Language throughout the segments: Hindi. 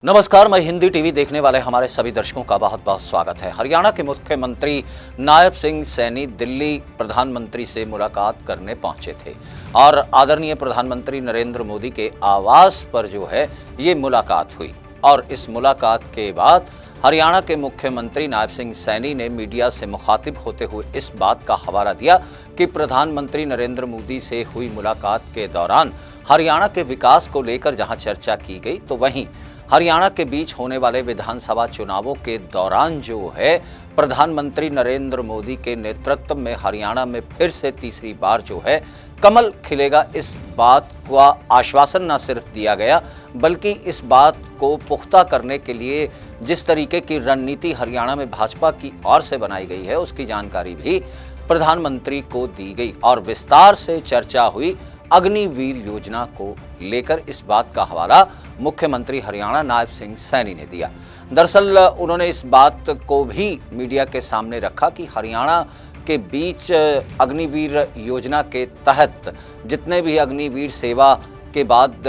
नमस्कार, मैं हिंदी टीवी देखने वाले हमारे सभी दर्शकों का बहुत बहुत स्वागत है। हरियाणा के मुख्यमंत्री नायब सिंह सैनी दिल्ली प्रधानमंत्री से मुलाकात करने पहुंचे थे और आदरणीय प्रधानमंत्री नरेंद्र मोदी के आवास पर जो है ये मुलाकात हुई। और इस मुलाकात के बाद हरियाणा के मुख्यमंत्री नायब सिंह सैनी ने मीडिया से मुखातिब होते हुए इस बात का हवाला दिया कि प्रधानमंत्री नरेंद्र मोदी से हुई मुलाकात के दौरान हरियाणा के विकास को लेकर जहां चर्चा की गई, तो वहीं हरियाणा के बीच होने वाले विधानसभा चुनावों के दौरान जो है प्रधानमंत्री नरेंद्र मोदी के नेतृत्व में हरियाणा में फिर से तीसरी बार जो है कमल खिलेगा, इस बात का आश्वासन न सिर्फ दिया गया बल्कि इस बात को पुख्ता करने के लिए जिस तरीके की रणनीति हरियाणा में भाजपा की ओर से बनाई गई है उसकी जानकारी भी प्रधानमंत्री को दी गई और विस्तार से चर्चा हुई अग्निवीर योजना को लेकर। इस बात का हवाला मुख्यमंत्री हरियाणा नायब सिंह सैनी ने दिया। दरअसल उन्होंने इस बात को भी मीडिया के सामने रखा कि हरियाणा के बीच अग्निवीर योजना के तहत जितने भी अग्निवीर सेवा के बाद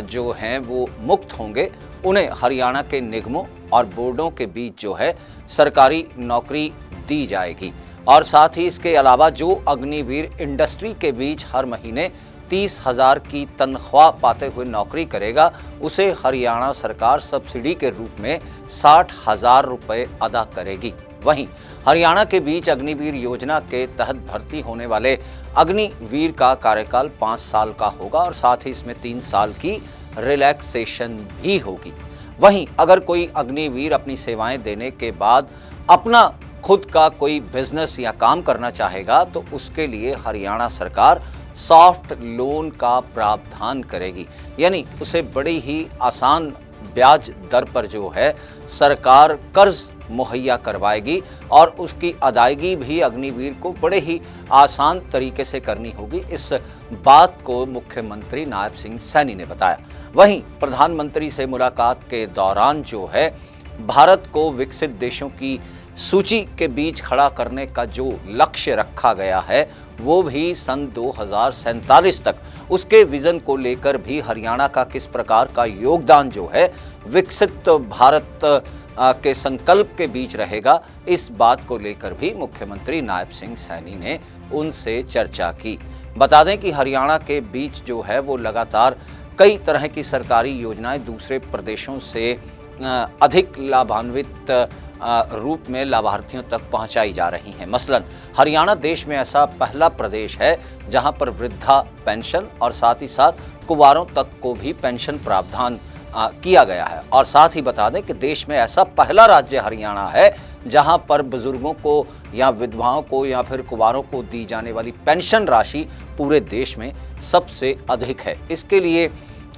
जो हैं वो मुक्त होंगे, उन्हें हरियाणा के निगमों और बोर्डों के बीच जो है सरकारी नौकरी दी जाएगी। और साथ ही इसके अलावा जो अग्निवीर इंडस्ट्री के बीच हर महीने 30,000 की तनख्वाह पाते हुए नौकरी करेगा, उसे हरियाणा सरकार सब्सिडी के रूप में 60,000 रुपये अदा करेगी। वहीं हरियाणा के बीच अग्निवीर योजना के तहत भर्ती होने वाले अग्निवीर का कार्यकाल 5 साल का होगा और साथ ही इसमें 3 साल की रिलैक्सेशन भी होगी। वहीं अगर कोई अग्निवीर अपनी सेवाएं देने के बाद अपना खुद का कोई बिजनेस या काम करना चाहेगा तो उसके लिए हरियाणा सरकार सॉफ्ट लोन का प्रावधान करेगी, यानी उसे बड़ी ही आसान ब्याज दर पर जो है सरकार कर्ज मुहैया करवाएगी और उसकी अदायगी भी अग्निवीर को बड़े ही आसान तरीके से करनी होगी। इस बात को मुख्यमंत्री नायब सिंह सैनी ने बताया। वहीं प्रधानमंत्री से मुलाकात के दौरान जो है भारत को विकसित देशों की सूची के बीच खड़ा करने का जो लक्ष्य रखा गया है वो भी सन 2047 तक उसके विजन को लेकर भी हरियाणा का किस प्रकार का योगदान जो है विकसित भारत के संकल्प के बीच रहेगा, इस बात को लेकर भी मुख्यमंत्री नायब सिंह सैनी ने उनसे चर्चा की। बता दें कि हरियाणा के बीच जो है वो लगातार कई तरह की सरकारी योजनाएं दूसरे प्रदेशों से अधिक लाभान्वित रूप में लाभार्थियों तक पहुंचाई जा रही हैं। मसलन हरियाणा देश में ऐसा पहला प्रदेश है जहां पर वृद्धा पेंशन और साथ ही साथ कुंवारों तक को भी पेंशन प्रावधान किया गया है। और साथ ही बता दें कि देश में ऐसा पहला राज्य हरियाणा है जहां पर बुजुर्गों को या विधवाओं को या फिर कुंवारों को दी जाने वाली पेंशन राशि पूरे देश में सबसे अधिक है। इसके लिए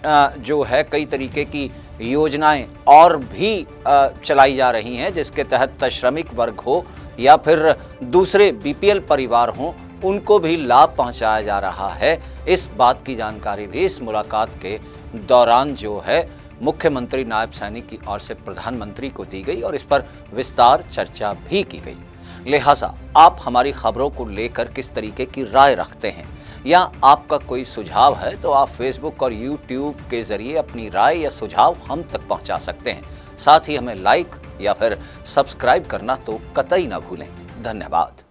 जो है कई तरीके की योजनाएं और भी चलाई जा रही हैं, जिसके तहत श्रमिक वर्ग हो या फिर दूसरे बीपीएल परिवार हों, उनको भी लाभ पहुंचाया जा रहा है। इस बात की जानकारी भी इस मुलाकात के दौरान जो है मुख्यमंत्री नायब सैनी की ओर से प्रधानमंत्री को दी गई और इस पर विस्तार चर्चा भी की गई। लिहाजा आप हमारी खबरों को लेकर किस तरीके की राय रखते हैं या आपका कोई सुझाव है तो आप फेसबुक और यूट्यूब के जरिए अपनी राय या सुझाव हम तक पहुंचा सकते हैं। साथ ही हमें लाइक या फिर सब्सक्राइब करना तो कतई ना भूलें। धन्यवाद।